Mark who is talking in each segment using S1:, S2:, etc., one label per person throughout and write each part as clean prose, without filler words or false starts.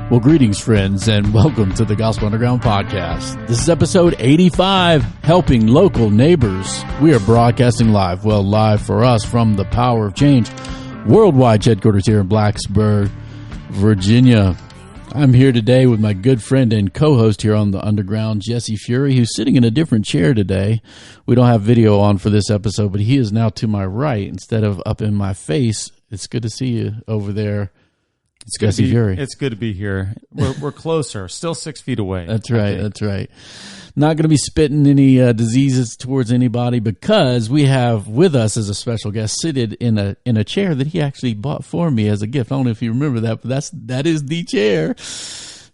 S1: Well, greetings, friends, and welcome to the Gospel Underground podcast. This is episode 85, Helping Local Neighbors. We are broadcasting live for us from the Power of Change worldwide headquarters here in Blacksburg, Virginia. I'm here today with my good friend and co-host here on the Underground, Jesse Fury, who's sitting in a different chair today. We don't have video on for this episode, but he is now to my right instead of up in my face. It's good to see you over there. It's Jesse Fury.
S2: It's good to be here. We're closer, still 6 feet away.
S1: That's right. That's right. Not going to be spitting any diseases towards anybody because we have with us as a special guest seated in a chair that he actually bought for me as a gift. I don't know if you remember that, but that is the chair.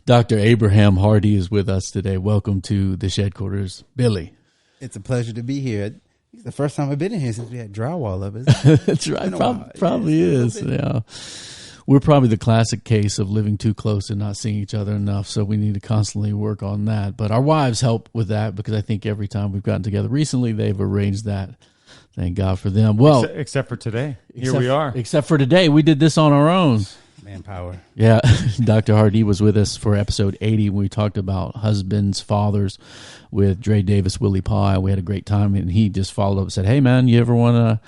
S1: Dr. Abraham-Hardee is with us today. Welcome to the headquarters, Billy.
S3: It's a pleasure to be here. It's the first time I've been in here since we had drywall up. Isn't it?
S1: That's right. Probably is. Yeah. We're probably the classic case of living too close and not seeing each other enough, so we need to constantly work on that. But our wives help with that because I think every time we've gotten together recently, they've arranged that. Thank God for them. Well,
S2: except for today. Here we are.
S1: Except for today. We did this on our own.
S3: Manpower.
S1: Yeah. Dr. Hardee was with us for episode 80 when we talked about husbands, fathers with Dre Davis, Willie Pye. We had a great time, and he just followed up and said, hey, man, you ever want to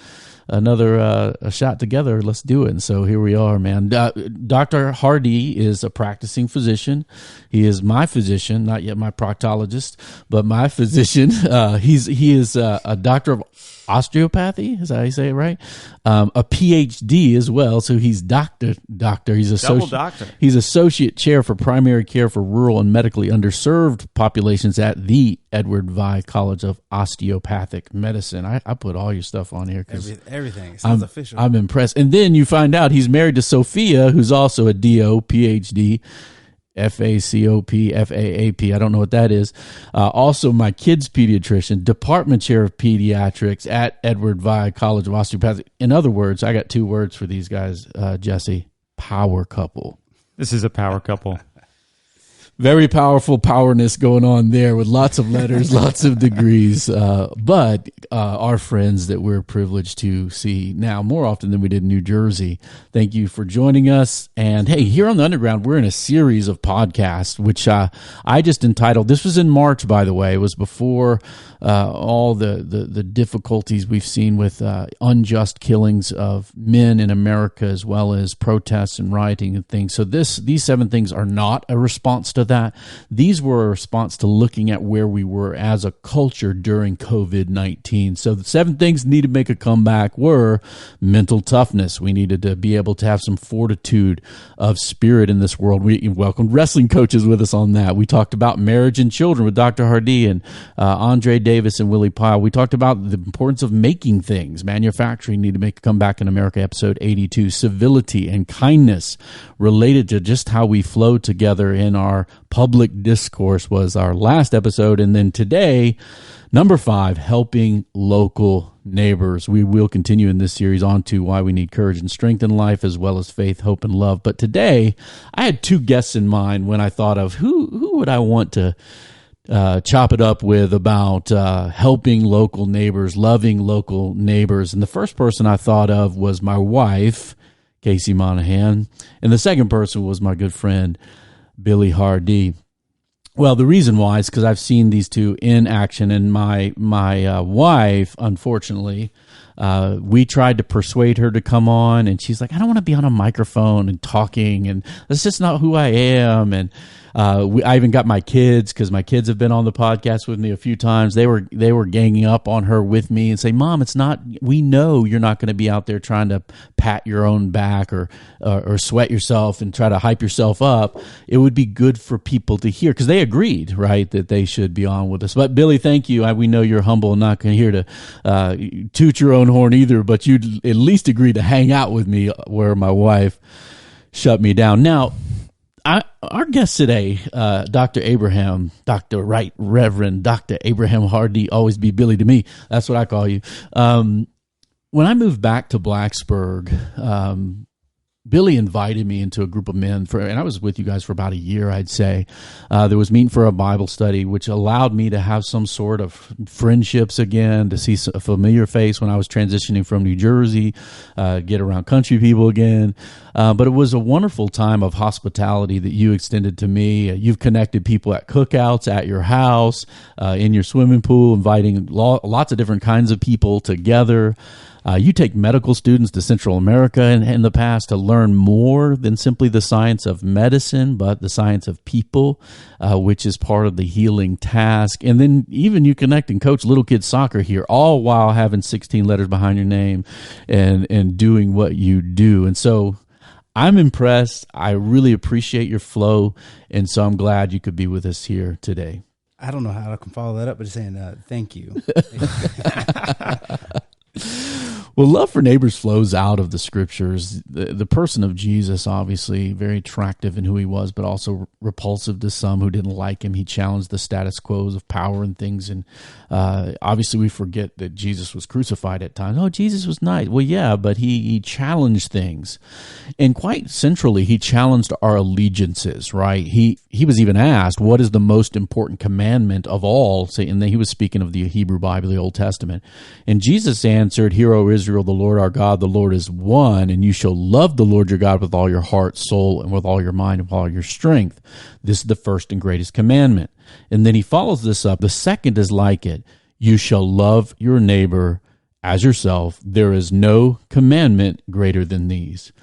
S1: another a shot together? Let's do it. And so here we are, man. Dr. Hardee is a practicing physician. He is my physician, not yet my proctologist, but my physician. He is a doctor of osteopathy. Is that how you say it right? A PhD as well. So he's doctor. He's
S2: double doctor.
S1: He's associate chair for primary care for rural and medically underserved populations at the Edward Vi College of Osteopathic Medicine. I put all your stuff on here because
S3: everything. It sounds official.
S1: I'm impressed. And then you find out he's married to Sophia, who's also a DO, PhD, FACOP, FAAP. I don't know what that is. Also, my kid's pediatrician, department chair of pediatrics at Edward Vi College of Osteopathic. In other words, I got two words for these guys, Jesse: power couple.
S2: This is a power couple.
S1: Very powerful powerness going on there with lots of letters, lots of degrees, but our friends that we're privileged to see now more often than we did in New Jersey. Thank you for joining us. And hey, here on the Underground, we're in a series of podcasts, which I just entitled, this was in March, by the way. It was before all the difficulties we've seen with unjust killings of men in America, as well as protests and rioting and things. So these 7 things are not a response to that. These were a response to looking at where we were as a culture during COVID-19. So the 7 things that needed to make a comeback were mental toughness. We needed to be able to have some fortitude of spirit in this world. We welcomed wrestling coaches with us on that. We talked about marriage and children with Dr. Hardee and Andre Davis and Willie Pyle. We talked about the importance of making things. Manufacturing need to make a comeback in America, episode 82. Civility and kindness related to just how we flow together in our public discourse was our last episode. And then today, number 5, helping local neighbors. We will continue in this series on to why we need courage and strength in life, as well as faith, hope, and love. But today, I had 2 guests in mind when I thought of who would I want to chop it up with about helping local neighbors, loving local neighbors. And the first person I thought of was my wife, Casey Monahan, and the second person was my good friend, Billy Hardee. Well, the reason why is because I've seen these two in action, and my wife, unfortunately, we tried to persuade her to come on, and she's like, I don't want to be on a microphone and talking, and that's just not who I am. And I even got my kids, because my kids have been on the podcast with me a few times. They were ganging up on her with me and say, Mom, it's not, we know you're not going to be out there trying to pat your own back or sweat yourself and try to hype yourself up. It would be good for people to hear, because they agreed, right, that they should be on with us. But Billy, thank you. We know you're humble and not here to toot your own horn either, but you'd at least agree to hang out with me where my wife shut me down. Now, our guest today, Dr. Abraham, Dr. Right Reverend Dr. Abraham-Hardee, always be Billy to me. That's what I call you. When I moved back to Blacksburg, Billy invited me into a group of men and I was with you guys for about a year, I'd say. There was meeting for a Bible study, which allowed me to have some sort of friendships again, to see a familiar face when I was transitioning from New Jersey, get around country people again. But it was a wonderful time of hospitality that you extended to me. You've connected people at cookouts, at your house, in your swimming pool, inviting lots of different kinds of people together. You take medical students to Central America in the past to learn more than simply the science of medicine, but the science of people, which is part of the healing task. And then even you connect and coach little kids soccer here, all while having 16 letters behind your name and doing what you do. And so I'm impressed. I really appreciate your flow. And so I'm glad you could be with us here today.
S3: I don't know how I can follow that up, but just saying thank you.
S1: Well, love for neighbors flows out of the scriptures. The person of Jesus, obviously, very attractive in who he was, but also repulsive to some who didn't like him. He challenged the status quo of power and things. And obviously, we forget that Jesus was crucified at times. Oh, Jesus was nice. Well, yeah, but he challenged things. And quite centrally, he challenged our allegiances, right? He was even asked, what is the most important commandment of all? And then he was speaking of the Hebrew Bible, the Old Testament. And Jesus answered, Hear, O Israel, the Lord our God, the Lord is one, and you shall love the Lord your God with all your heart, soul, and with all your mind, and with all your strength. This is the first and greatest commandment. And then he follows this up. The second is like it. You shall love your neighbor as yourself. There is no commandment greater than these.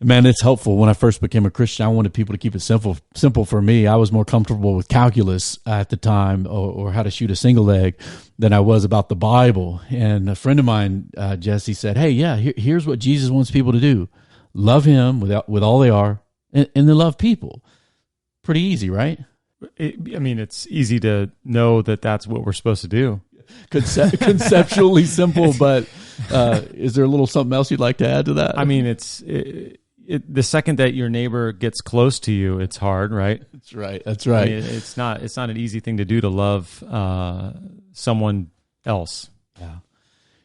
S1: Man, it's helpful. When I first became a Christian, I wanted people to keep it simple for me. I was more comfortable with calculus at the time, or how to shoot a single leg, than I was about the Bible. And a friend of mine, Jesse, said, hey, yeah, here's what Jesus wants people to do. Love him with all they are, and then love people. Pretty easy, right?
S2: It's easy to know that that's what we're supposed to do.
S1: Conceptually simple, but is there a little something else you'd like to add to that?
S2: I mean, the second that your neighbor gets close to you, it's hard, right?
S1: That's right. That's right.
S2: I mean, it's not an easy thing to do to love someone else.
S1: Yeah.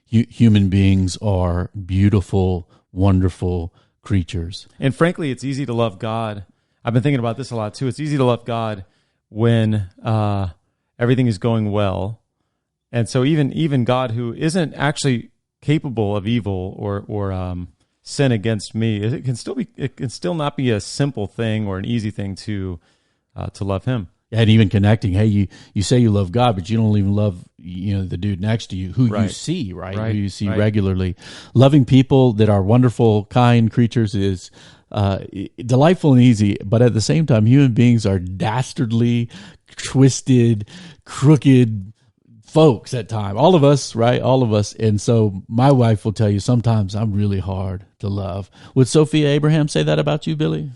S1: Human beings are beautiful, wonderful creatures.
S2: And frankly, it's easy to love God. I've been thinking about this a lot too. It's easy to love God when everything is going well. And so even God, who isn't actually capable of evil or sin against me, it can still not be a simple thing or an easy thing to love him.
S1: And even connecting, hey, you say you love God, but you don't even love the dude next to you who you see, right? Who you see regularly. Loving people that are wonderful, kind creatures is delightful and easy, but at the same time, human beings are dastardly, twisted, crooked folks at times. All of us, right? All of us. And so my wife will tell you sometimes I'm really hard to love. Would Sophia Abraham say that about you, Billy?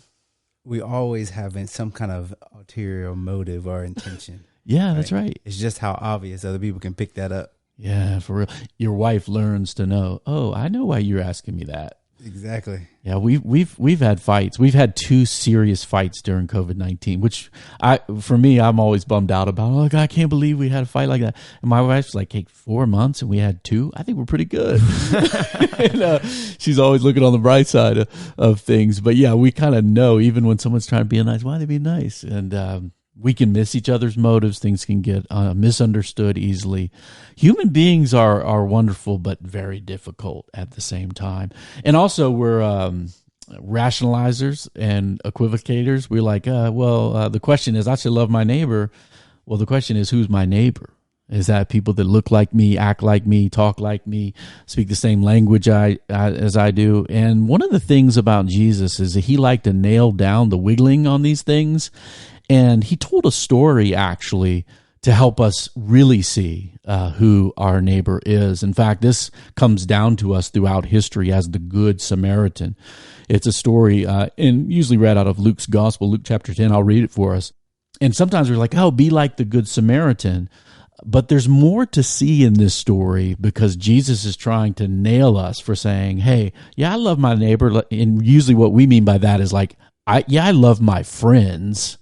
S3: We always have some kind of ulterior motive or intention.
S1: Yeah, that's right.
S3: It's just how obvious other people can pick that up.
S1: Yeah, for real. Your wife learns to know, oh, I know why you're asking me that.
S3: Exactly.
S1: Yeah, we've had fights. We've had 2 serious fights during COVID-19, which for me, I'm always bummed out about. Oh, God, I can't believe we had a fight like that. And my wife's like, hey, 4 months and we had 2. I think we're pretty good. And, she's always looking on the bright side of things. But yeah, we kind of know even when someone's trying to be nice, why they be nice? And we can miss each other's motives. Things can get misunderstood easily. Human beings are wonderful, but very difficult at the same time. And also, we're rationalizers and equivocators. We're like, the question is, I should love my neighbor. Well, the question is, who's my neighbor? Is that people that look like me, act like me, talk like me, speak the same language as I do? And one of the things about Jesus is that he liked to nail down the wiggling on these things. And he told a story, actually, to help us really see who our neighbor is. In fact, this comes down to us throughout history as the Good Samaritan. It's a story, and usually read out of Luke's Gospel, Luke chapter 10. I'll read it for us. And sometimes we're like, oh, be like the Good Samaritan. But there's more to see in this story because Jesus is trying to nail us for saying, hey, yeah, I love my neighbor. And usually what we mean by that is like, I love my friends.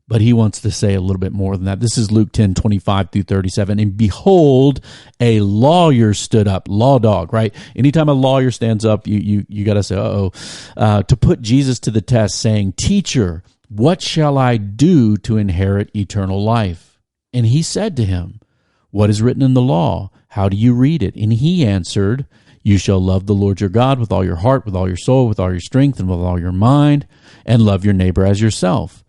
S1: But he wants to say a little bit more than that. This is Luke 10:25-37. And behold, a lawyer stood up, law dog, right? Anytime a lawyer stands up, you got to say, to put Jesus to the test, saying, Teacher, what shall I do to inherit eternal life? And he said to him, What is written in the law? How do you read it? And he answered, You shall love the Lord your God with all your heart, with all your soul, with all your strength, and with all your mind, and love your neighbor as yourself.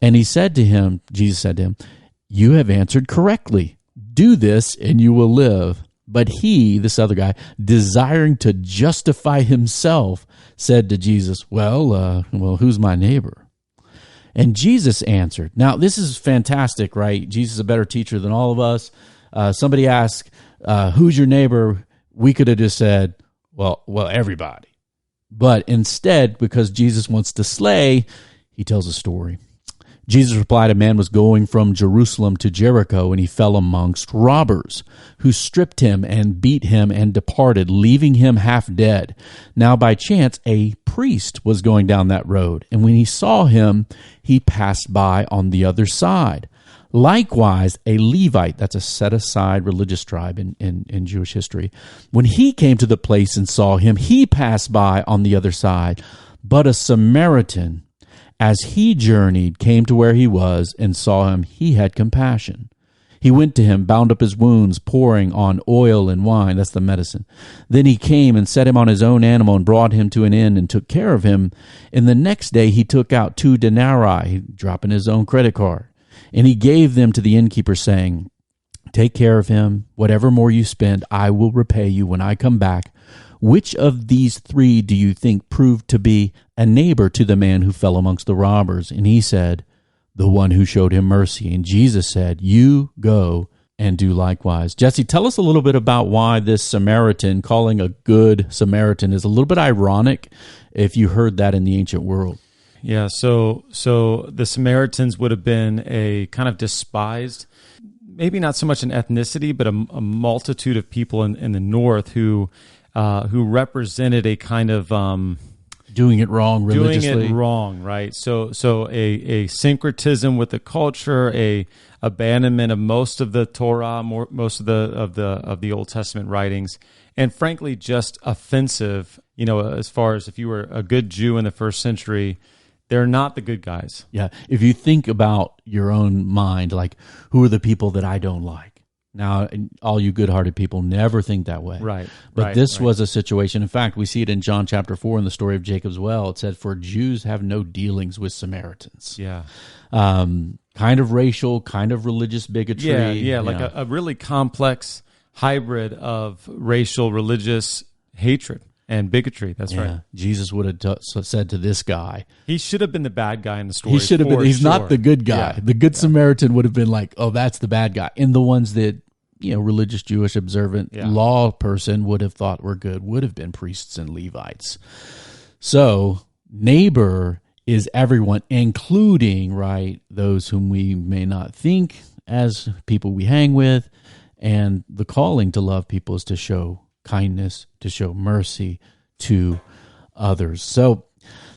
S1: And he said to him, Jesus said to him, You have answered correctly. Do this and you will live. But he, this other guy, desiring to justify himself, said to Jesus, Well, who's my neighbor? And Jesus answered. Now, this is fantastic, right? Jesus is a better teacher than all of us. Somebody asked, who's your neighbor? We could have just said, well, everybody. But instead, because Jesus wants to slay, he tells a story. Jesus replied, A man was going from Jerusalem to Jericho, and he fell amongst robbers, who stripped him and beat him and departed, leaving him half dead. Now by chance a priest was going down that road, and when he saw him, he passed by on the other side. Likewise, a Levite, that's a set-aside religious tribe in Jewish history, when he came to the place and saw him, he passed by on the other side. But a Samaritan, as he journeyed, came to where he was, and saw him, he had compassion. He went to him, bound up his wounds, pouring on oil and wine, that's the medicine. Then he came and set him on his own animal and brought him to an inn and took care of him. And the next day he took out 2 denarii, dropping his own credit card, and he gave them to the innkeeper, saying, Take care of him. Whatever more you spend, I will repay you when I come back. Which of these 3 do you think proved to be a neighbor to the man who fell amongst the robbers? And he said, The one who showed him mercy. And Jesus said, You go and do likewise. Jesse, tell us a little bit about why this Samaritan, calling a good Samaritan, is a little bit ironic if you heard that in the ancient world.
S2: Yeah, so the Samaritans would have been a kind of despised, maybe not so much an ethnicity, but a multitude of people in the north who represented a kind of
S1: doing it wrong religiously.
S2: Doing it wrong, right? So a syncretism with the culture, a abandonment of most of the Torah, most of the Old Testament writings, and frankly, just offensive. As far as if you were a good Jew in the first century, they're not the good guys.
S1: Yeah, if you think about your own mind, like who are the people that I don't like? Now, all you good-hearted people never think that way.
S2: Right.
S1: But this was a situation. In fact, we see it in John chapter 4 in the story of Jacob's well. It said, For Jews have no dealings with Samaritans.
S2: Yeah.
S1: Kind of racial, kind of religious bigotry.
S2: Yeah, like a really complex hybrid of racial, religious hatred and bigotry. That's right.
S1: Jesus would have said to this guy.
S2: He should have been the bad guy in the story.
S1: He should have been. He's not the good guy.
S2: Yeah.
S1: The good Samaritan would have been like, oh, that's the bad guy. And the ones that, religious, Jewish, observant law person would have thought were good would have been priests and Levites. So neighbor is everyone, including, right, those whom we may not think as people we hang with. And the calling to love people is to show kindness, to show mercy to others. So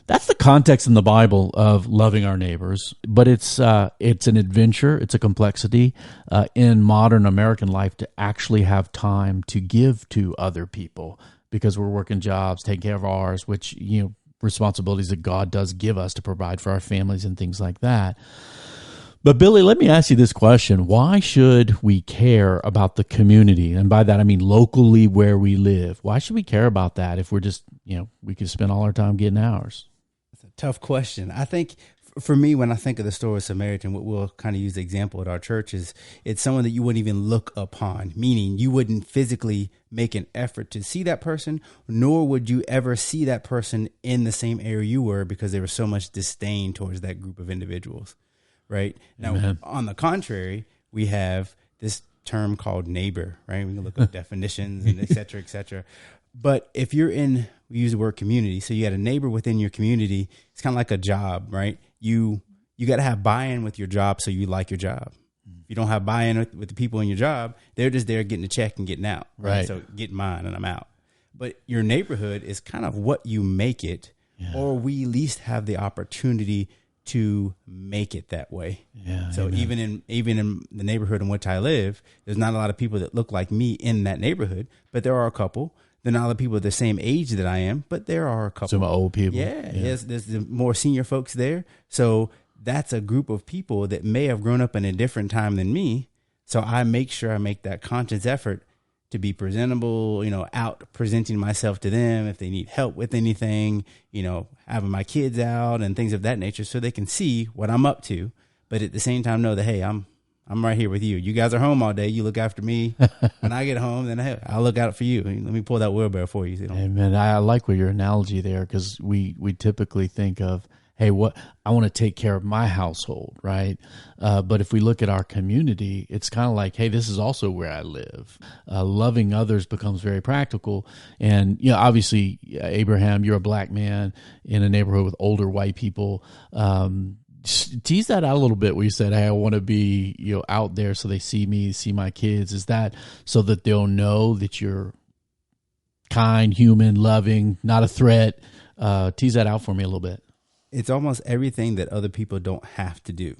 S1: that's the context in the Bible of loving our neighbors. But it's an adventure, it's a complexity in modern American life to actually have time to give to other people because we're working jobs, taking care of ours, which, responsibilities that God does give us to provide for our families and things like that. But Billy, let me ask you this question. Why should we care about the community? And by that, I mean locally where we live. Why should we care about that if we're just, we could spend all our time getting ours?
S3: That's a tough question. I think for me, when I think of the story of Samaritan, what we'll kind of use the example at our church is it's someone that you wouldn't even look upon, meaning you wouldn't physically make an effort to see that person, nor would you ever see that person in the same area you were because there was so much disdain towards that group of individuals. Right. Now,
S1: Amen.
S3: On the contrary, we have this term called neighbor, right? We can look up definitions and et cetera, et cetera. But if you're we use the word community. So you got a neighbor within your community. It's kind of like a job, right? You got to have buy-in with your job so you like your job. If you don't have buy-in with the people in your job, they're just there getting a check and getting out. Right. So get mine and I'm out. But your neighborhood is kind of what you make it, or we at least have the opportunity to make it that way.
S1: Yeah.
S3: So
S1: amen.
S3: even in the neighborhood in which I live, there's not a lot of people that look like me in that neighborhood, but there are a couple. They're not a lot of people the same age that I am, but there are a couple.
S1: Some old people.
S3: Yeah. There's the more senior folks there. So that's a group of people that may have grown up in a different time than me. So I make sure I make that conscious effort to be presentable, out presenting myself to them if they need help with anything, having my kids out and things of that nature so they can see what I'm up to. But at the same time, know that, hey, I'm right here with you. You guys are home all day. You look after me. When I get home, then hey, I'll look out for you. Let me pull that wheelbarrow for you.
S1: Amen. I like your analogy there because we typically think of, hey, I want to take care of my household, right? But if we look at our community, it's kind of like, hey, this is also where I live. Loving others becomes very practical. And, obviously, Abraham, you're a black man in a neighborhood with older white people. Tease that out a little bit where you said, hey, I want to be, out there so they see me, see my kids. Is that so that they'll know that you're kind, human, loving, not a threat? Tease that out for me a little bit.
S3: It's almost everything that other people don't have to do.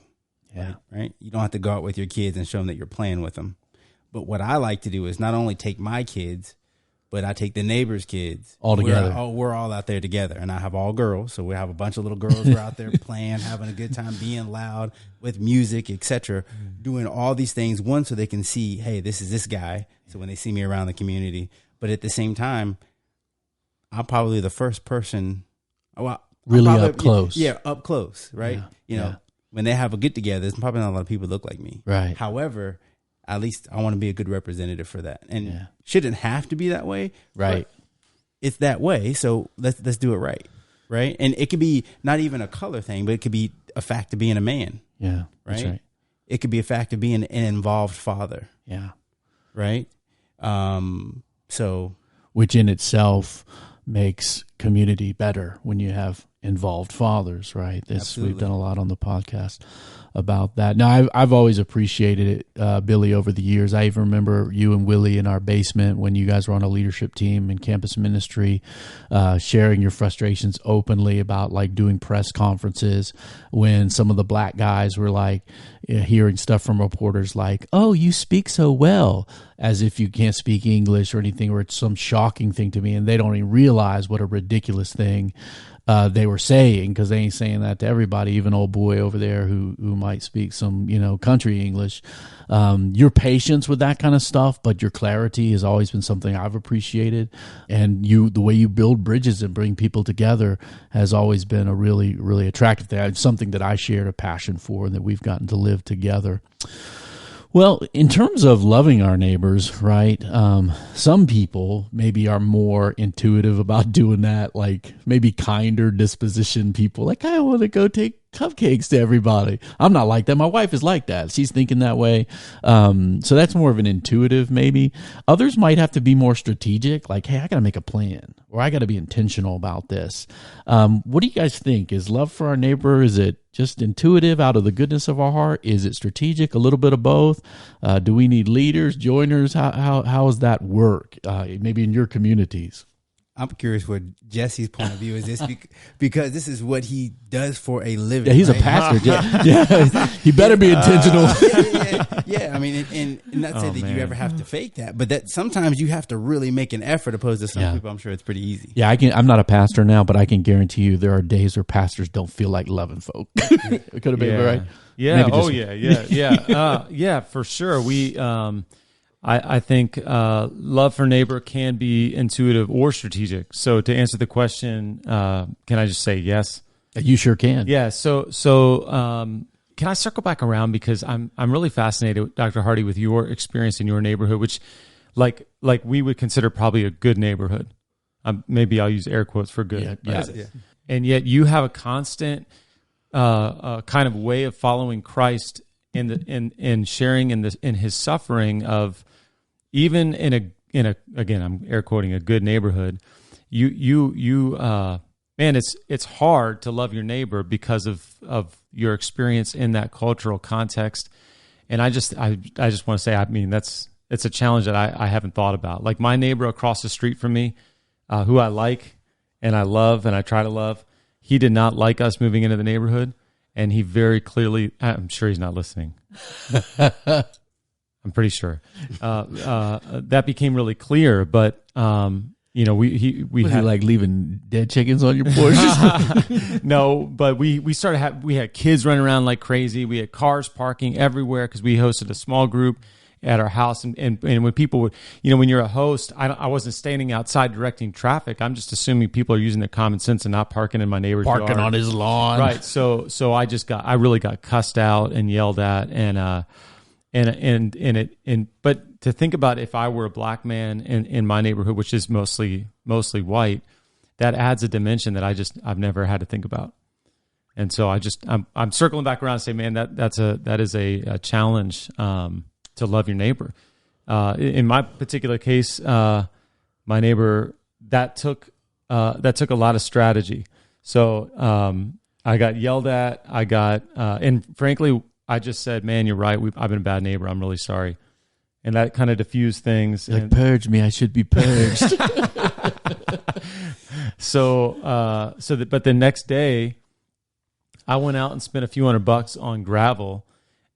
S1: Yeah.
S3: Right. You don't have to go out with your kids and show them that you're playing with them. But what I like to do is not only take my kids, but I take the neighbors' kids
S1: all together.
S3: We're all out there together, and I have all girls. So we have a bunch of little girls who are out there playing, having a good time, being loud with music, etc., doing all these things. One, so they can see, hey, this is this guy. So when they see me around the community, but at the same time, I'm probably the first person.
S1: Really up close.
S3: Yeah, up close, right? When they have a get together, there's probably not a lot of people that look like me.
S1: Right.
S3: However, at least I want to be a good representative for that. And shouldn't have to be that way.
S1: Right.
S3: It's that way. So let's do it right. Right. And it could be not even a color thing, but it could be a fact of being a man.
S1: Yeah.
S3: Right.
S1: That's right.
S3: It could be a fact of being an involved father.
S1: Yeah.
S3: Right. So
S1: which in itself makes community better when you have involved fathers, right? We've done a lot on the podcast about that. Now, I've always appreciated it, Billy, over the years. I even remember you and Willie in our basement when you guys were on a leadership team in campus ministry, sharing your frustrations openly about like doing press conferences when some of the black guys were like hearing stuff from reporters like, oh, you speak so well, as if you can't speak English or anything, or it's some shocking thing to me, and they don't even realize what a ridiculous thing they were saying, because they ain't saying that to everybody, even old boy over there who might speak some, country English. Your patience with that kind of stuff, but your clarity has always been something I've appreciated. And the way you build bridges and bring people together has always been a really, really attractive thing. It's something that I shared a passion for and that we've gotten to live together. Well, in terms of loving our neighbors, right, some people maybe are more intuitive about doing that, like maybe kinder disposition people. Like, I want to go take cupcakes to everybody. I'm not like that. My wife is like that. She's thinking that way. So that's more of an intuitive maybe. Others might have to be more strategic, like, hey, I got to make a plan, or I got to be intentional about this. What do you guys think? Is love for our neighbor, is it just intuitive out of the goodness of our heart? Is it strategic? A little bit of both? Do we need leaders, joiners? How does that work? Maybe in your communities?
S3: I'm curious what Jesse's point of view is this, because this is what he does for a living.
S1: Yeah, he's
S3: right?
S1: a pastor. Yeah, he better be intentional.
S3: Yeah. I mean, and not say that you ever have to fake that, but that sometimes you have to really make an effort. Opposed to some people, I'm sure it's pretty easy.
S1: Yeah, I'm not a pastor now, but I can guarantee you there are days where pastors don't feel like loving folk. It could have been right.
S2: Yeah. Yeah, for sure. I think love for neighbor can be intuitive or strategic. So to answer the question, can I just say yes?
S1: You sure can.
S2: Yeah. So can I circle back around, because I'm really fascinated, Dr. Hardee, with your experience in your neighborhood, which like we would consider probably a good neighborhood. Maybe I'll use air quotes for good.
S1: Yeah.
S2: And yet you have a constant kind of way of following Christ in sharing in his suffering of, even in a again, I'm air quoting, a good neighborhood, man, it's hard to love your neighbor because of your experience in that cultural context. And I just want to say, I mean, it's a challenge that I haven't thought about. Like my neighbor across the street from me, who I like and I love and I try to love, he did not like us moving into the neighborhood. And he very clearly, I'm sure he's not listening. I'm pretty sure that became really clear. But you know, we
S1: Was
S2: had
S1: he like leaving dead chickens on your porch?
S2: no, but we had kids running around like crazy. We had cars parking everywhere because we hosted a small group at our house. And when people would, you know, when you're a host, I wasn't standing outside directing traffic. I'm just assuming people are using their common sense and not parking in my neighbor's
S1: Parking
S2: yard.
S1: on his lawn.
S2: Right. So I really got cussed out and yelled at but to think about if I were a black man in my neighborhood, which is mostly white, that adds a dimension that I've never had to think about. And so I'm circling back around and say, man, that is a challenge, to love your neighbor. In my particular case, my neighbor, that took a lot of strategy. So, I got yelled at, and frankly, I just said, man, you're right. I've been a bad neighbor. I'm really sorry. And that kind of diffused things.
S1: Like, purge me. I should be purged.
S2: But the next day I went out and spent a few $100 on gravel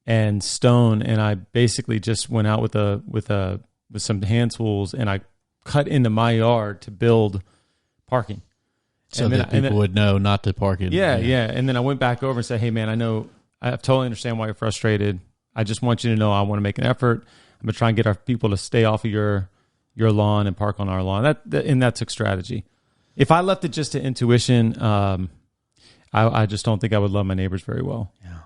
S2: and stone. And I basically just went out with some hand tools and I cut into my yard to build parking.
S1: So that people would know not to park in.
S2: Yeah. And then I went back over and said, hey man, I totally understand why you're frustrated. I just want you to know I want to make an effort. I'm going to try and get our people to stay off of your lawn and park on our lawn. That took strategy. If I left it just to intuition, I just don't think I would love my neighbors very well.
S1: Yeah.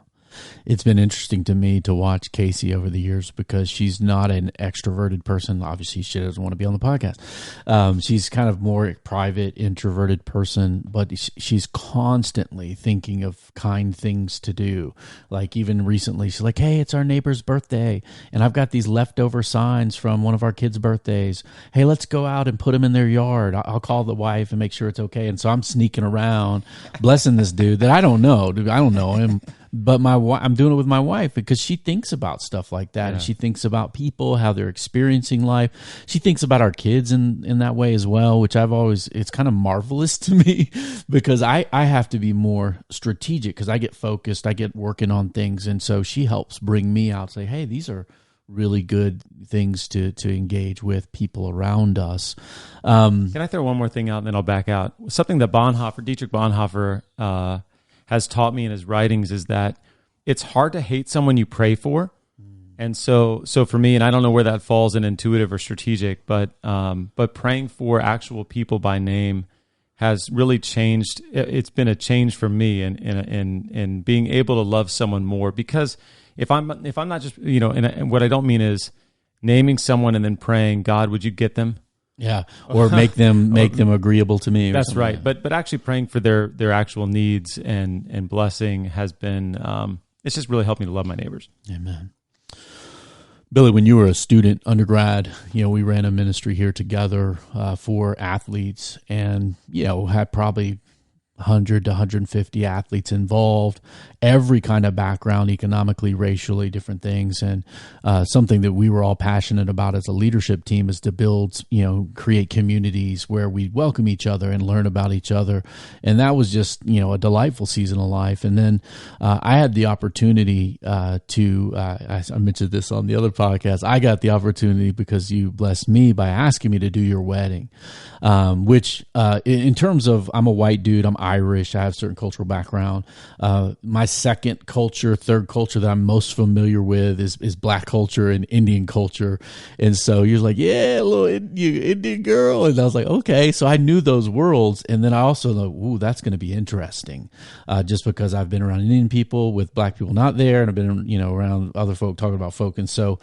S1: It's been interesting to me to watch Casey over the years because she's not an extroverted person. Obviously, she doesn't want to be on the podcast. She's kind of more private, introverted person, but she's constantly thinking of kind things to do. Like even recently, she's like, hey, it's our neighbor's birthday, and I've got these leftover signs from one of our kids' birthdays. Hey, let's go out and put them in their yard. I'll call the wife and make sure it's okay. And so I'm sneaking around, blessing this dude that I don't know. Dude, I don't know him. But I'm doing it with my wife because she thinks about stuff like that. Yeah. And she thinks about people, how they're experiencing life. She thinks about our kids in that way as well, which it's kind of marvelous to me because I have to be more strategic because I get focused, I get working on things. And so she helps bring me out, say, hey, these are really good things to engage with people around us.
S2: Can I throw one more thing out and then I'll back out? Something that Dietrich Bonhoeffer, has taught me in his writings is that it's hard to hate someone you pray for. And so for me, and I don't know where that falls in intuitive or strategic, but praying for actual people by name has really changed. It's been a change for me in being able to love someone more, because if I'm not just, and what I don't mean is naming someone and then praying, God, would you get them?
S1: Yeah, or make them agreeable to me.
S2: That's right. But actually praying for their actual needs and blessing has been it's just really helped me to love my neighbors.
S1: Amen. Billy, when you were a student, undergrad, we ran a ministry here together for athletes, and had probably 100 to 150 athletes involved, every kind of background, economically, racially, different things. And something that we were all passionate about as a leadership team is to build, create communities where we welcome each other and learn about each other. And that was just, a delightful season of life. And then I had the opportunity I mentioned this on the other podcast, I got the opportunity because you blessed me by asking me to do your wedding, which in terms of, I'm a white dude, I'm Irish, I have a certain cultural background. My second culture, third culture that I'm most familiar with is Black culture and Indian culture. And so you're like, yeah, little Indian girl. And I was like, okay. So I knew those worlds. And then I also know, ooh, that's going to be interesting. Just because I've been around Indian people with Black people not there. And I've been, around other folk talking about folk. And so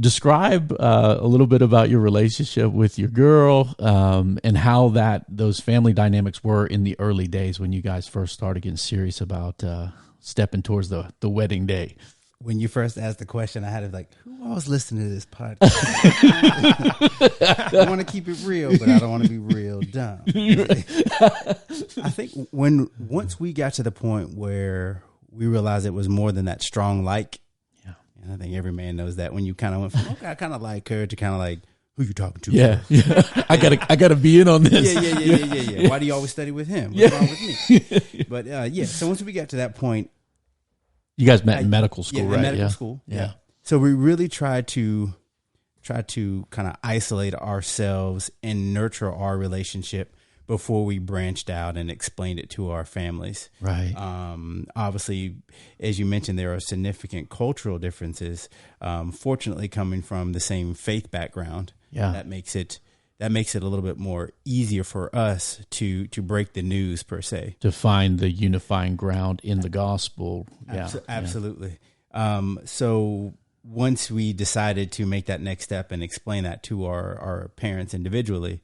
S1: describe a little bit about your relationship with your girl and how those family dynamics were in the early days when you guys first started getting serious about stepping towards the wedding day.
S3: When you first asked the question, I had to who was listening to this podcast? I want to keep it real, but I don't want to be real dumb. I think once we got to the point where we realized it was more than that strong and I think every man knows that when you kind of went from, okay, I kind of like her to kind of who you talking to?
S1: Yeah. I gotta be in on this.
S3: Yeah. Why do you always study with him? What's wrong with me? But so once we got to that point,
S1: you guys met in medical school, right?
S3: In medical school. Yeah. So we really tried to kind of isolate ourselves and nurture our relationship before we branched out and explained it to our families.
S1: Right.
S3: Obviously, as you mentioned, there are significant cultural differences. Fortunately, coming from the same faith background, that makes it a little bit more easier for us to break the news per se.
S1: To find the unifying ground in the gospel.
S3: Absolutely. So once we decided to make that next step and explain that to our parents individually,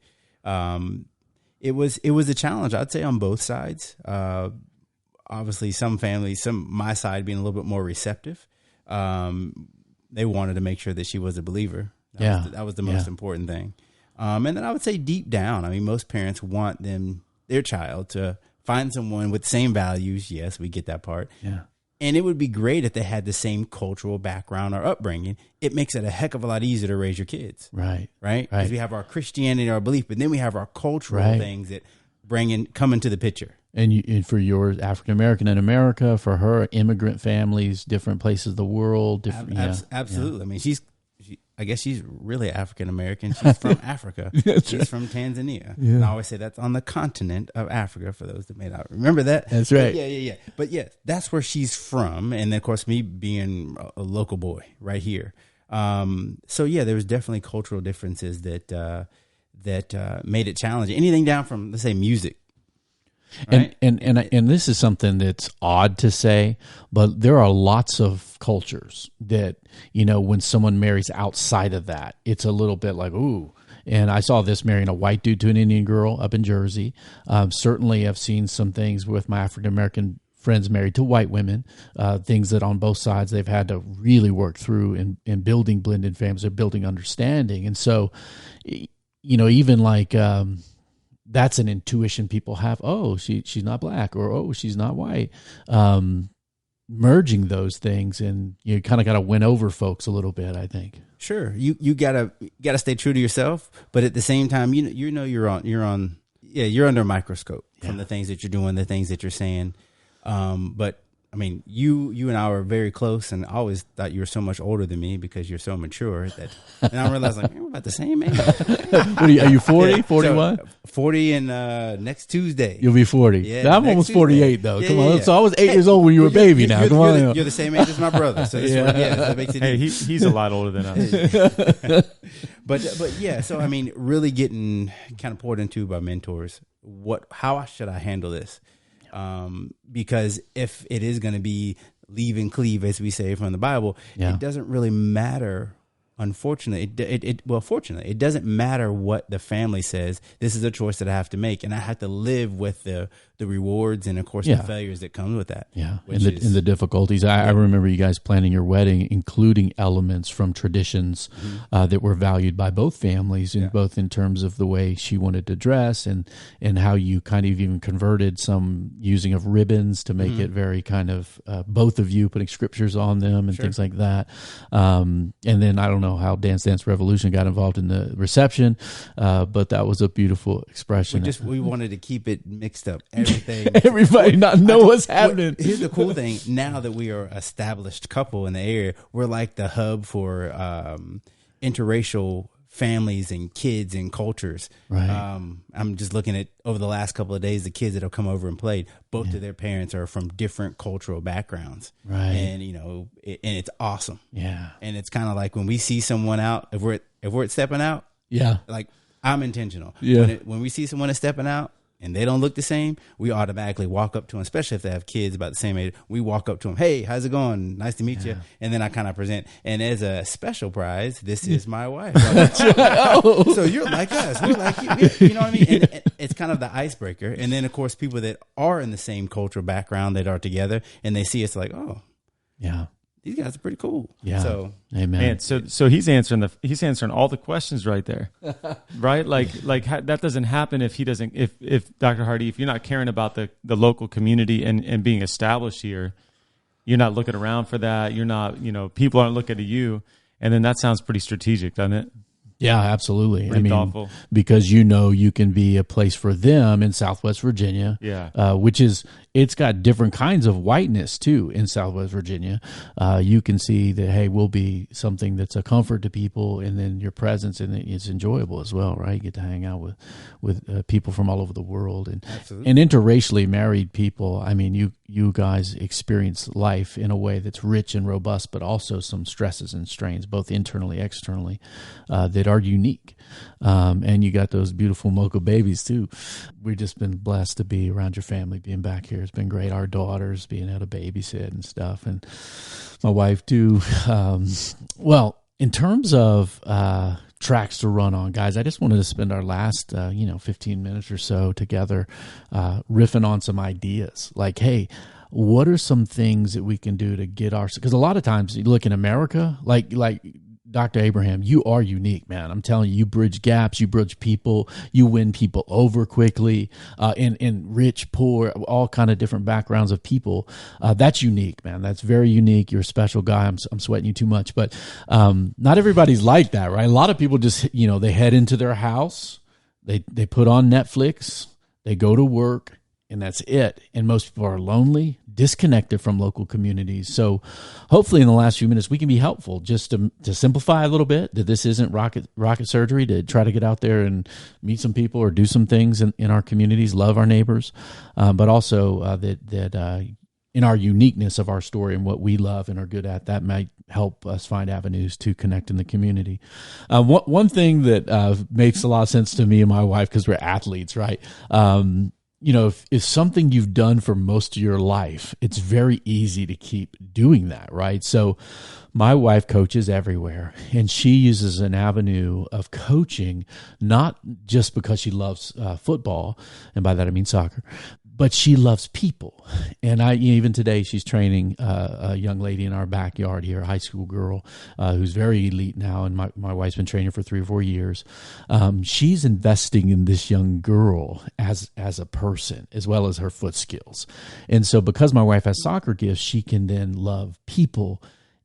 S3: it was a challenge, I'd say, on both sides. Obviously, some families, my side being a little bit more receptive. They wanted to make sure that she was a believer. That was the most important thing. And then I would say deep down, I mean, most parents want their child to find someone with the same values. Yes, we get that part.
S1: Yeah.
S3: And it would be great if they had the same cultural background or upbringing. It makes it a heck of a lot easier to raise your kids.
S1: Right.
S3: Because we have our Christianity, our belief, but then we have our cultural things that come into the picture.
S1: And for yours, African American in America, for her, immigrant families, different places of the world.
S3: Absolutely. Yeah. I mean, I guess she's really African American. She's from Africa. She's from Tanzania. Yeah. And I always say that's on the continent of Africa for those that may not remember that.
S1: That's right.
S3: Yeah. But that's where she's from. And then, of course, me being a local boy right here. So there was definitely cultural differences that made it challenging. Anything down from, let's say, music. Right?
S1: And this is something that's odd to say, but there are lots of cultures that, when someone marries outside of that, it's a little bit like, ooh. And I saw this marrying a white dude to an Indian girl up in Jersey. Certainly I've seen some things with my African-American friends married to white women, things that on both sides they've had to really work through in building blended families or building understanding. And so, even like... that's an intuition people have. Oh, she's not black, or oh, she's not white. Merging those things, and you kind of got to win over folks a little bit, I think.
S3: Sure, you gotta stay true to yourself, but at the same time, you're under a microscope from the things that you're doing, the things that you're saying. But I mean, you and I were very close, and I always thought you were so much older than me because you're so mature. And I realized, like, man, we're about the same age.
S1: Are you 40, 41?
S3: So, 40 and next Tuesday.
S1: You'll be 40.
S3: Yeah,
S1: I'm almost 48, though. Come on.
S3: Yeah.
S1: So I was 8 years old when you were a baby now. Come on.
S3: You're the same age as my brother. So that makes it easy.
S2: He's a lot older than us.
S3: But so I mean, really getting kind of poured into by mentors. How should I handle this? Because if it is going to be leave and cleave, as we say from the Bible, it doesn't really matter. Unfortunately, fortunately, it doesn't matter what the family says. This is a choice that I have to make, and I have to live with the rewards and, of course, the failures that come with that.
S1: Yeah, and the difficulties. I remember you guys planning your wedding, including elements from traditions that were valued by both families, and both in terms of the way she wanted to dress and how you kind of even converted some using of ribbons to make it very kind of both of you putting scriptures on them and things like that. And then I don't know how Dance Dance Revolution got involved in the reception, but that was a beautiful expression.
S3: We wanted to keep it mixed up.
S1: Everybody not know what's happening.
S3: Here's the cool thing. Now that we are an established couple in the area, we're like the hub for interracial families and kids and cultures.
S1: Right.
S3: I'm just looking at over the last couple of days, the kids that have come over and played, both of their parents are from different cultural backgrounds.
S1: Right.
S3: And, and it's awesome.
S1: Yeah.
S3: And it's kind of like when we see someone out, if we're stepping out, like I'm intentional.
S1: Yeah.
S3: When we see someone that's stepping out, and they don't look the same, we automatically walk up to them, especially if they have kids about the same age. We walk up to them, hey, how's it going? Nice to meet you. And then I kind of present. And as a special prize, this is my wife. So you're like us. We're like you. You know what I mean? And it's kind of the icebreaker. And then, of course, people that are in the same cultural background that are together, and they see us like, oh,
S1: yeah,
S3: these guys are pretty cool.
S1: Yeah.
S3: So,
S1: amen.
S2: Man, so he's answering all the questions right there, right? Like that doesn't happen if he doesn't. If Dr. Hardee, if you're not caring about the local community and being established here, you're not looking around for that. You're not, people aren't looking at you, and then that sounds pretty strategic, doesn't it?
S1: Yeah, absolutely.
S2: Pretty thoughtful.
S1: Because you can be a place for them in Southwest Virginia.
S2: Yeah.
S1: It's got different kinds of whiteness too in Southwest Virginia. You can see that, hey, we'll be something that's a comfort to people, and then your presence, and it's enjoyable as well, right? You get to hang out with people from all over the world, and interracially married people. I mean, you guys experience life in a way that's rich and robust, but also some stresses and strains, both internally, externally, that are unique. And you got those beautiful Mocha babies too. We've just been blessed to be around your family, being back here. It's been great. Our daughters being able to babysit and stuff, and my wife too. Well, in terms of tracks to run on, guys, I just wanted to spend our last 15 minutes or so together riffing on some ideas. Like, hey, what are some things that we can do to get because a lot of times you look in America, like Dr. Abraham, you are unique, man. I'm telling you, you bridge gaps, you bridge people, you win people over quickly, in rich, poor, all kind of different backgrounds of people. That's unique, man. That's very unique. You're a special guy. I'm sweating you too much, but not everybody's like that, right? A lot of people just, they head into their house, they put on Netflix, they go to work, and that's it. And most people are lonely, disconnected from local communities. So hopefully in the last few minutes, we can be helpful just to simplify a little bit, that this isn't rocket surgery, to try to get out there and meet some people or do some things in our communities, love our neighbors, but also that in our uniqueness of our story and what we love and are good at, that might help us find avenues to connect in the community. One thing that makes a lot of sense to me and my wife, because we're athletes, right? If something you've done for most of your life, it's very easy to keep doing that, right? So my wife coaches everywhere, and she uses an avenue of coaching, not just because she loves football, and by that I mean soccer, but she loves people. And even today, she's training a young lady in our backyard here, a high school girl who's very elite now, and my wife's been training for 3 or 4 years. She's investing in this young girl as a person, as well as her foot skills. And so because my wife has soccer gifts, she can then love people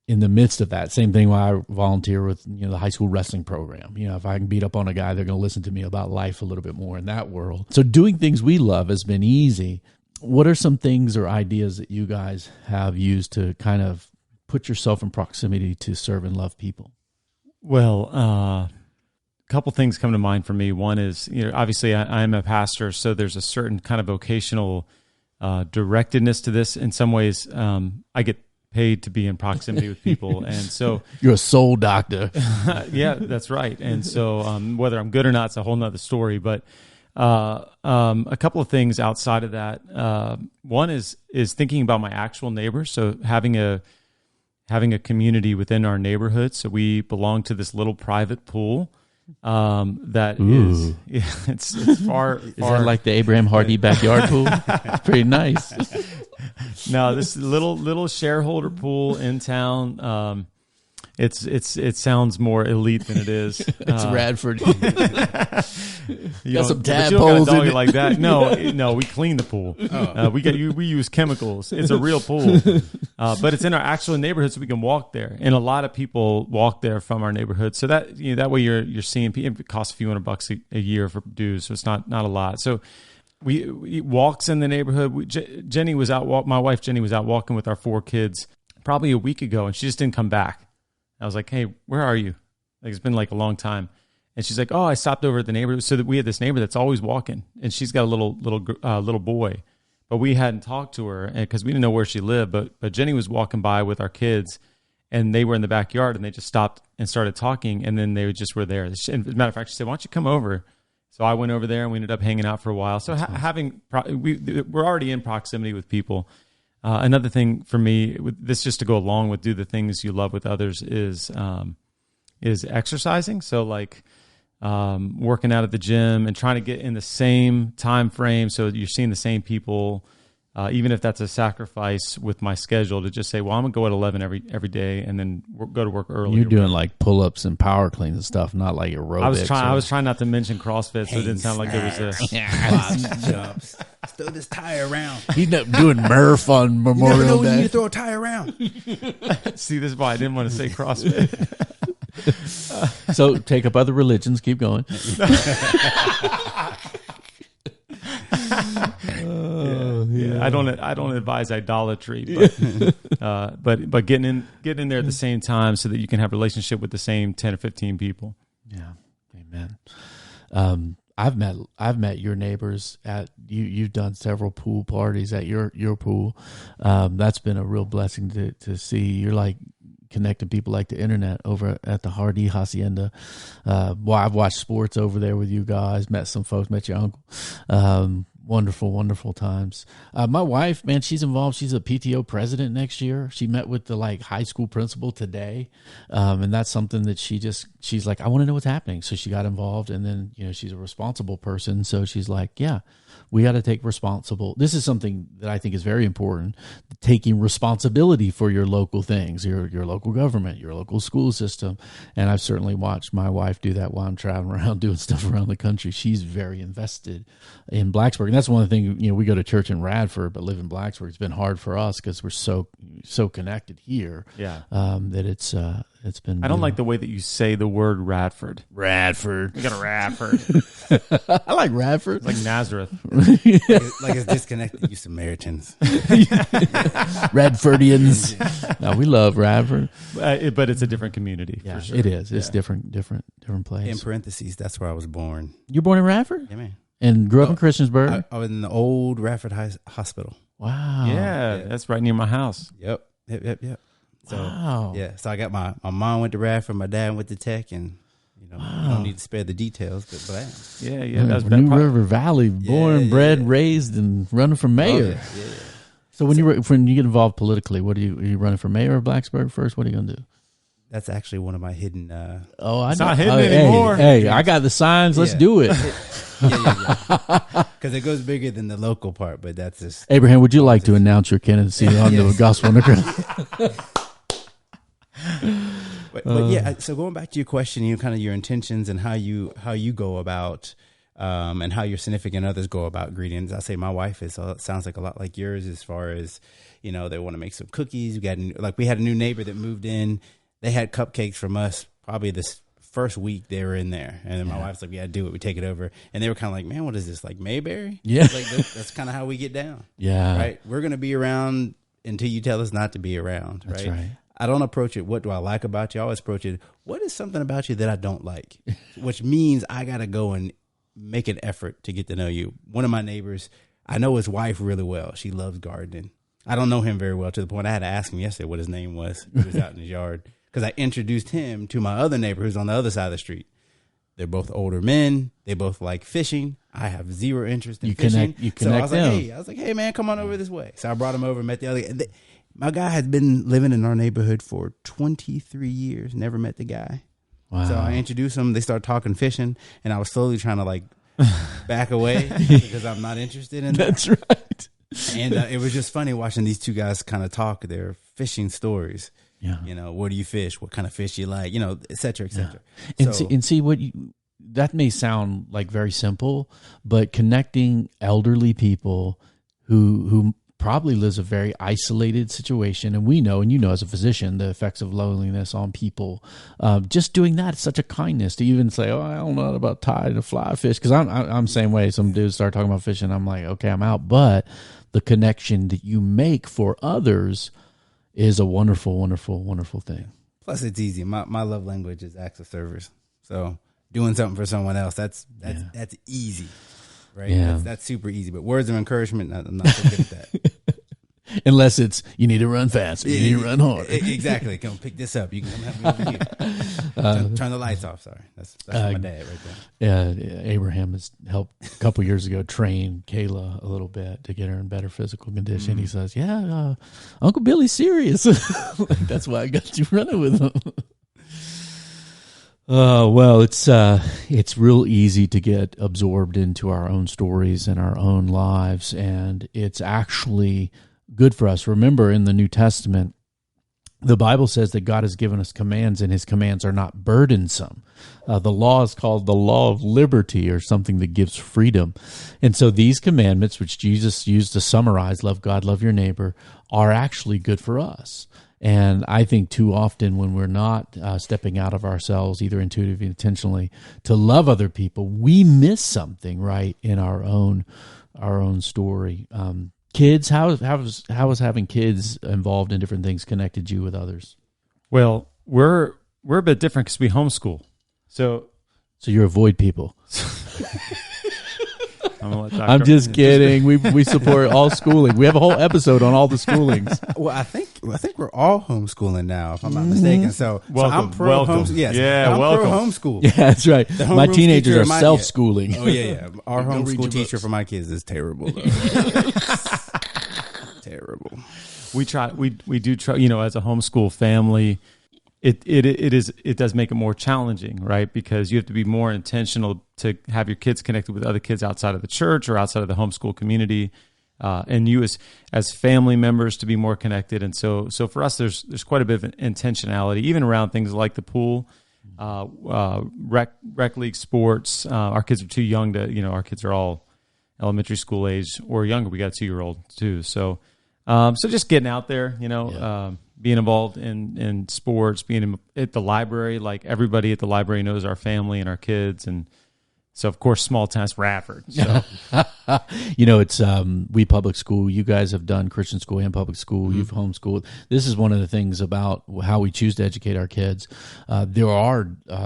S1: in the midst of that. Same thing when I volunteer with the high school wrestling program. If I can beat up on a guy, they're going to listen to me about life a little bit more in that world. So doing things we love has been easy. What are some things or ideas that you guys have used to kind of put yourself in proximity to serve and love people?
S2: Well, a couple things come to mind for me. One is, obviously I am a pastor, so there's a certain kind of vocational directedness to this. In some ways, I get paid to be in proximity with people, and so
S1: you're a soul doctor.
S2: Yeah, that's right. And so whether I'm good or not, it's a whole nother story. But a couple of things outside of that. One is thinking about my actual neighbors. So having a community within our neighborhood. So we belong to this little private pool. That is, it's far.
S1: Is that like the Abraham-Hardee backyard pool? It's pretty nice.
S2: No, this little shareholder pool in town. It sounds more elite than it is.
S1: It's Radford.
S2: You
S1: got some
S2: tadpoles
S1: tadpoles in it.
S2: like that. No, we clean the pool. We use chemicals. It's a real pool, but it's in our actual neighborhood, so we can walk there. And a lot of people walk there from our neighborhood, so that that way you're seeing people. It costs a few $100 a year for dues, so it's not a lot. So we walks in the neighborhood. Jenny was out. My wife Jenny was out walking with our 4 kids probably a week ago, and she just didn't come back. I was like, "Hey, where are you?" Like, it's been like a long time. And she's like, "Oh, I stopped over at the neighborhood." So that we had this neighbor that's always walking, and she's got a little boy, but we hadn't talked to her because we didn't know where she lived. But Jenny was walking by with our kids, and they were in the backyard, and they just stopped and started talking, and then they just were there. And as a matter of fact, she said, "Why don't you come over?" So I went over there, and we ended up hanging out for a while. So we're already in proximity with people. Another thing for me, this just to go along with do the things you love with others, is exercising. So like working out at the gym and trying to get in the same time frame, so you're seeing the same people, even if that's a sacrifice with my schedule, to just say, well, I'm gonna go at 11 every day, and then go to work early.
S1: You're doing like pull-ups and power cleans and stuff, not like aerobics.
S2: I was trying not to mention CrossFit, so it didn't sound like there was a
S3: jumps. Throw this tire around.
S1: He's doing Murph on Memorial
S3: Day. You need to throw a tire around.
S2: See, this is why I didn't want to say CrossFit.
S1: So take up other religions. Keep going.
S2: I don't advise idolatry, but getting in there at the same time so that you can have a relationship with the same 10 or 15 people.
S1: Yeah, amen. I've met your neighbors at you've done several pool parties at your pool. That's been a real blessing to see. You're like connecting people like the internet over at the Hardee Hacienda. Well, I've watched sports over there with you guys, met some folks, met your uncle. Wonderful times. My wife, man, she's involved. She's a PTO president next year. She met with the high school principal today. And that's something that she's like, I want to know what's happening. So she got involved, and then, she's a responsible person. So she's like, yeah, we got to take responsible. This is something that I think is very important, taking responsibility for your local things, your local government, your local school system. And I've certainly watched my wife do that while I'm traveling around doing stuff around the country. She's very invested in Blacksburg. And that's one of the things, we go to church in Radford, but live in Blacksburg. It's been hard for us because we're so connected here.
S2: Yeah.
S1: That it's been.
S2: I don't like the way that you say the word Radford.
S1: Radford.
S2: We got a Radford.
S1: I like Radford.
S2: It's like Nazareth.
S3: like it's disconnected, you Samaritans.
S1: Radfordians. No, we love Radford.
S2: But it's a different community.
S1: Yeah,
S2: for sure.
S1: it is. It's different place.
S3: In parentheses, that's where I was born.
S1: You're born in Radford?
S3: Yeah, man.
S1: And grew up in Christiansburg?
S3: I was in the old Radford Hospital.
S1: Wow.
S2: Yeah, that's right near my house.
S3: Yep. So,
S1: wow.
S3: Yeah, so I got my mom went to Radford, my dad went to Tech, and I don't need to spare the details, but I am.
S2: Yeah. That's
S1: New River Valley, born, bred, raised, and running for mayor.
S3: Yeah.
S1: So when you get involved politically, are you running for mayor of Blacksburg first? What are you going to do?
S3: That's actually one of my hidden.
S2: It's not hidden anymore.
S1: Hey, I got the signs. Let's do it.
S3: Yeah. Because it goes bigger than the local part, but that's just.
S1: Abraham, would you like to announce your candidacy on the Gospel Underground?
S3: But yeah, so going back to your question, kind of your intentions and how you go about, and how your significant others go about greetings. I say my wife sounds like a lot like yours as far as, they want to make some cookies. We had a new neighbor that moved in. They had cupcakes from us probably this first week they were in there, and then my wife's like, "Yeah, do it. We take it over." And they were kind of like, "Man, what is this, like Mayberry?"
S1: Yeah,
S3: that's kind of how we get down.
S1: Yeah,
S3: right. We're gonna be around until you tell us not to be around.
S1: That's
S3: right. I don't approach it, what do I like about you? I always approach it, what is something about you that I don't like? Which means I got to go and make an effort to get to know you. One of my neighbors, I know his wife really well. She loves gardening. I don't know him very well, to the point I had to ask him yesterday what his name was. He was out in his yard. Because I introduced him to my other neighbor who's on the other side of the street. They're both older men. They both like fishing. I have zero interest in fishing.
S1: You connect
S3: I was like, hey, man, come on over this way. So I brought him over, met the other guy. My guy has been living in our neighborhood for 23 years, never met the guy.
S1: Wow.
S3: So I introduced him. They started talking fishing, and I was slowly trying to back away because I'm not interested in that.
S1: That's right.
S3: And it was just funny watching these two guys kind of talk their fishing stories.
S1: Yeah.
S3: Where do you fish? What kind of fish you like? Et cetera, et cetera.
S1: Yeah.
S3: So,
S1: and see that may sound like very simple, but connecting elderly people who probably lives a very isolated situation, and we know, and as a physician, the effects of loneliness on people. Just doing that is such a kindness to even say, "Oh, I don't know about tying a fly fish," because I'm the same way. Some dudes start talking about fishing, I'm like, okay, I'm out. But the connection that you make for others is a wonderful, wonderful, wonderful thing.
S3: Plus, it's easy. My love language is acts of service. So doing something for someone else, that's easy, right?
S1: Yeah.
S3: That's super easy. But words of encouragement, I'm not so good at that.
S1: Unless it's, you need to run faster, you need to run hard.
S3: Exactly. Come pick this up. You can come help me over here. Turn the lights off. Sorry. That's my dad right there.
S1: Yeah, Abraham has helped a couple years ago train Kayla a little bit to get her in better physical condition. Mm-hmm. He says, Uncle Billy's serious. That's why I got you running with him. Well, it's real easy to get absorbed into our own stories and our own lives, and it's actually good for us. Remember, in the New Testament, the Bible says that God has given us commands, and his commands are not burdensome. The law is called the law of liberty, or something that gives freedom. And so these commandments, which Jesus used to summarize, love God, love your neighbor, are actually good for us. And I think too often when we're not stepping out of ourselves, either intuitively or intentionally, to love other people, we miss something, right, in our own story. Kids, how has having kids involved in different things connected you with others?
S2: Well, we're a bit different because we homeschool. So
S1: you avoid people.
S2: I'm
S1: just kidding. We support all schooling. We have a whole episode on all the schoolings.
S3: Well, I think we're all homeschooling now, if I'm not mistaken. So I'm pro homeschool. Yes, I'm pro homeschool.
S1: Yeah, that's right. My teenagers are self-schooling.
S3: Oh yeah. Our homeschool teacher for my kids is terrible. Terrible.
S2: We do try. As a homeschool family, it does make it more challenging, right? Because you have to be more intentional to have your kids connected with other kids outside of the church or outside of the homeschool community, and you as family members to be more connected. And so for us, there's quite a bit of intentionality, even around things like the pool, rec league sports. Our kids are too young to, our kids are all elementary school age or younger. We got a 2-year-old too. So just getting out there, being involved in sports, being at the library, like everybody at the library knows our family and our kids. And so, of course, small town Radford. So.
S1: It's we public school. You guys have done Christian school and public school. Mm-hmm. You've homeschooled. This is one of the things about how we choose to educate our kids. There are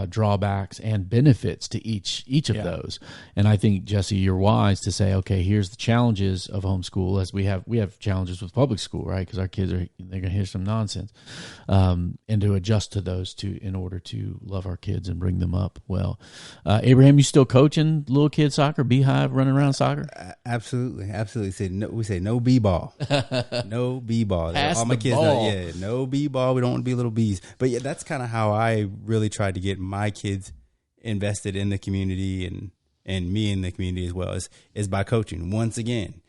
S1: drawbacks and benefits to each of those. And I think, Jesse, you're wise to say, okay, here's the challenges of homeschool, as we have challenges with public school, right? Because our kids they're going to hear some nonsense, and to adjust to those in order to love our kids and bring them up well. Abraham, you still coaching little kid soccer, Beehive, running around soccer?
S3: Absolutely. We say no b-ball. No b-ball. All my kids know, no b-ball. We don't want to be little bees. But yeah, that's kind of how I really tried to get my kids invested in the community and me in the community as well, is by coaching. Once again,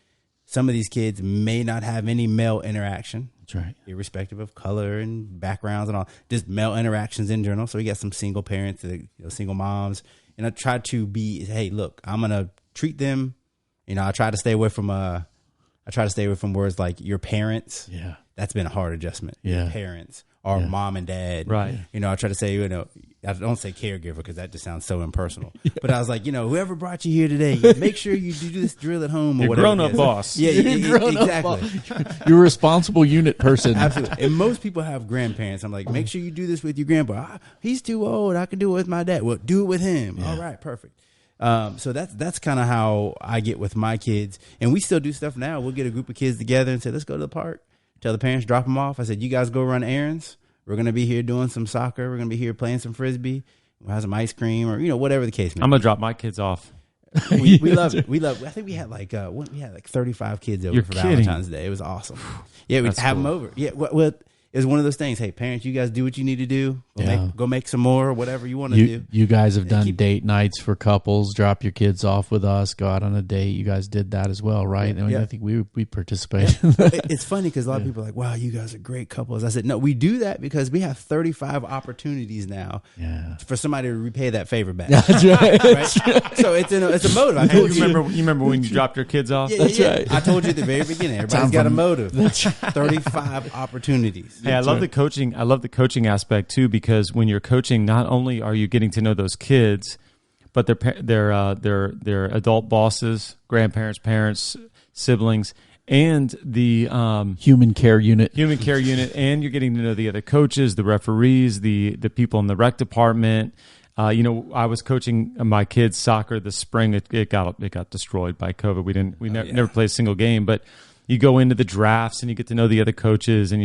S3: some of these kids may not have any male interaction.
S1: That's right.
S3: Irrespective of color and backgrounds and all, just male interactions in general. So we got some single parents, single moms. And I try to be, hey, look, I'm going to treat them. I try to stay away from words like your parents.
S1: Yeah.
S3: That's been a hard adjustment.
S1: Yeah.
S3: Your parents or mom and dad.
S2: Right.
S3: I try to say, I don't say caregiver because that just sounds so impersonal. Yeah. But I was like, whoever brought you here today, make sure you do this drill at home or whatever.
S2: Grown-up boss.
S3: Yeah, exactly.
S1: You're a responsible unit person.
S3: Absolutely. And most people have grandparents. I'm like, make sure you do this with your grandpa. He's too old. I can do it with my dad. Well, do it with him. Yeah. All right, perfect. So that's kind of how I get with my kids. And we still do stuff now. We'll get a group of kids together and say, let's go to the park. Tell the parents, drop them off. I said, you guys go run errands. We're going to be here doing some soccer. We're going to be here playing some Frisbee. We'll have some ice cream or, whatever the case may be.
S2: I'm going to drop my kids off.
S3: We love it. I think we had like 35 kids over for Valentine's Day. It was awesome. Yeah, we'd have them over. Yeah, well, it was one of those things. Hey, parents, you guys do what you need to do. Go make some more or whatever you want to do.
S1: You guys have done date nights for couples. Drop your kids off with us. Go out on a date. You guys did that as well, right? I think we participated.
S3: Yeah. It's funny because a lot of people are like, wow, you guys are great couples. I said, no, we do that because we have 35 opportunities now for somebody to repay that favor back.
S1: That's right.
S3: Right? So it's a motive.
S2: You remember when you dropped your kids off?
S3: That's right. I told you at the very beginning. Everybody's got a motive. 35 opportunities.
S2: Hey, I love the coaching. I love the coaching aspect too, because when you're coaching, not only are you getting to know those kids, but their adult bosses, grandparents, parents, siblings, and the
S1: human care unit,
S2: and you're getting to know the other coaches, the referees, the people in the rec department. I was coaching my kids' soccer this spring. It got destroyed by COVID. We never played a single game, but you go into the drafts and you get to know the other coaches, and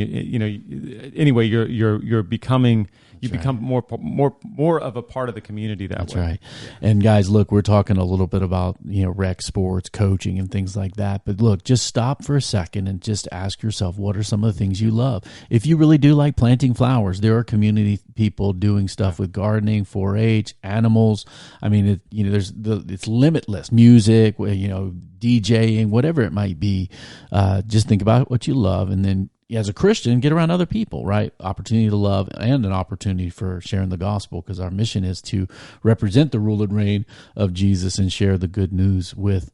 S2: anyway, you're becoming. You become more of a part of the community that way.
S1: That's right. And guys, look, we're talking a little bit about rec sports, coaching, and things like that. But look, just stop for a second and just ask yourself, what are some of the things you love? If you really do like planting flowers, there are community people doing stuff with gardening, 4-H, animals. I mean, it's limitless. Music, DJing, whatever it might be. Just think about what you love, and then, as a Christian, get around other people, right? Opportunity to love and an opportunity for sharing the gospel, because our mission is to represent the rule and reign of Jesus and share the good news with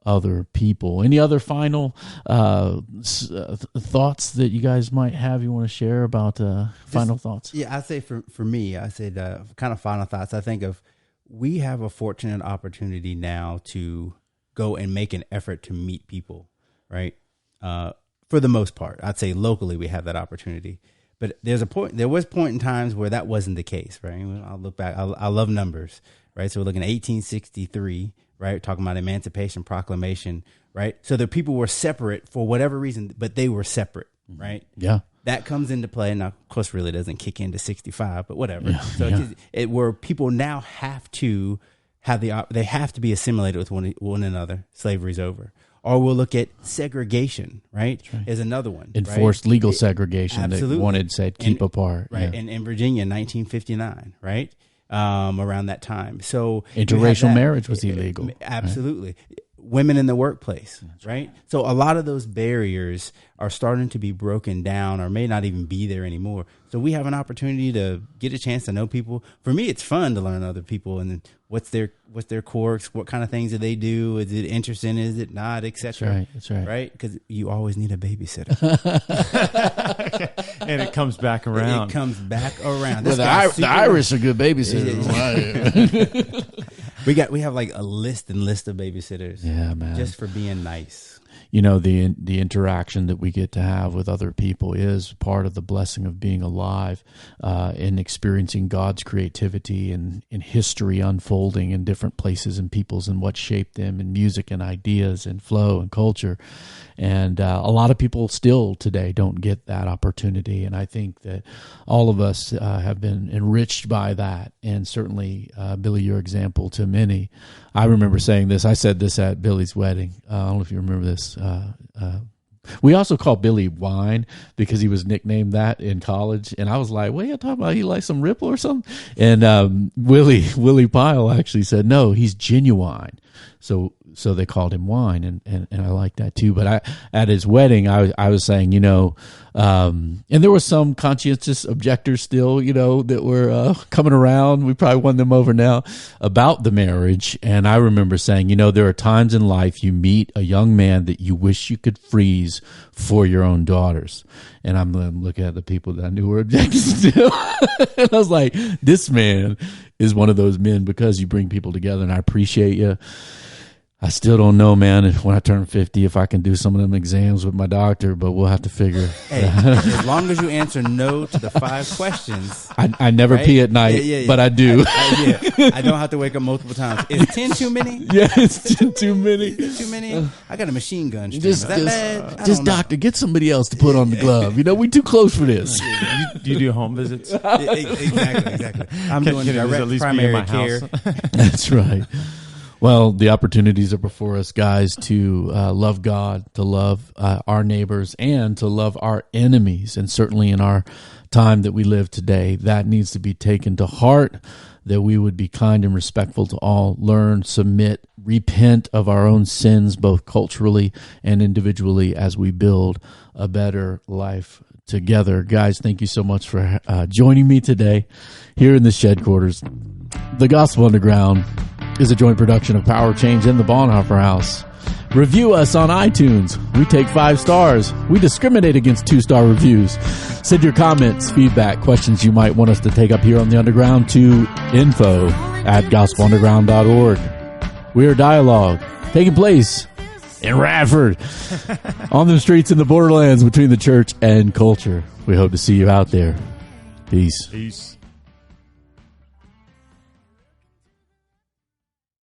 S1: other people. Any other final thoughts that you guys might have you want to share about final thoughts?
S3: Yeah, I'd say for me, I said kind of final thoughts. I think we have a fortunate opportunity now to go and make an effort to meet people, right? For the most part, I'd say locally we have that opportunity. But there was point in times where that wasn't the case, right? I'll look back. I love numbers, right? So we're looking at 1863, right? Talking about Emancipation Proclamation, right? So the people were separate for whatever reason, but they were separate, right?
S1: Yeah.
S3: That comes into play. Now, of course, really doesn't kick into 65, but whatever.
S1: Yeah,
S3: so where people now have to they have to be assimilated with one another. Slavery's over. Or we'll look at segregation, right? Is another one.
S1: Enforced legal segregation
S3: absolutely.
S1: that wanted said keep apart.
S3: Right.
S1: Yeah.
S3: And in Virginia, 1959, right? Around that time. So
S1: interracial marriage was illegal.
S3: Absolutely. Right? Women in the workplace, right? So a lot of those barriers are starting to be broken down or may not even be there anymore. So we have an opportunity to get a chance to know people. For me, it's fun to learn other people and what's their quirks, what kind of things do they do, is it interesting, is it not, etc.
S1: That's right.
S3: Right? Because you always need a babysitter.
S2: And it comes back around.
S3: It comes back around.
S1: Well, the Irish are good babysitters.
S3: We have like a list of babysitters.
S1: Yeah, man.
S3: Just for being nice.
S1: You know, the interaction that we get to have with other people is part of the blessing of being alive and experiencing God's creativity and history unfolding in different places and peoples and what shaped them and music and ideas and flow and culture. And a lot of people still today don't get that opportunity. And I think that all of us have been enriched by that. And certainly, Billy, your example to many. I remember saying this. I said this at Billy's wedding. I don't know if you remember this. We also called Billy Wine because he was nicknamed that in college. And I was like, what are you talking about? He likes some Ripple or something? And Willie Pyle actually said, no, he's genuine. So they called him Wine, and I like that too. But at his wedding, I was saying, and there were some conscientious objectors still, that were coming around. We probably won them over now about the marriage. And I remember saying, there are times in life you meet a young man that you wish you could freeze for your own daughters. And I'm looking at the people that I knew were objecting still. And I was like, this man is one of those men because you bring people together, and I appreciate you. I still don't know, man, when I turn 50, if I can do some of them exams with my doctor, but we'll have to figure.
S3: Hey, as long as you answer no to the 5 questions.
S1: I never pee at night, but I do.
S3: I don't have to wake up multiple times. Is 10 too many?
S1: Yeah, it's too many.
S3: Is it too many? I got a machine gun. Is that bad?
S1: Just doctor, get somebody else to put on the glove. We too close for this.
S2: Do you do home visits?
S3: Exactly. I'm doing direct primary care.
S1: That's right. Well, the opportunities are before us, guys, to love God, to love our neighbors, and to love our enemies. And certainly in our time that we live today, that needs to be taken to heart, that we would be kind and respectful to all, learn, submit, repent of our own sins, both culturally and individually, as we build a better life together. Guys, thank you so much for joining me today here in the Shed Quarters. The Gospel Underground is a joint production of Power Change and the Bonhoeffer House. Review us on iTunes. We take 5 stars. We discriminate against 2-star reviews. Send your comments, feedback, questions you might want us to take up here on the Underground to info@gospelunderground.org. We are dialogue taking place in Radford on the streets in the borderlands between the church and culture. We hope to see you out there. Peace.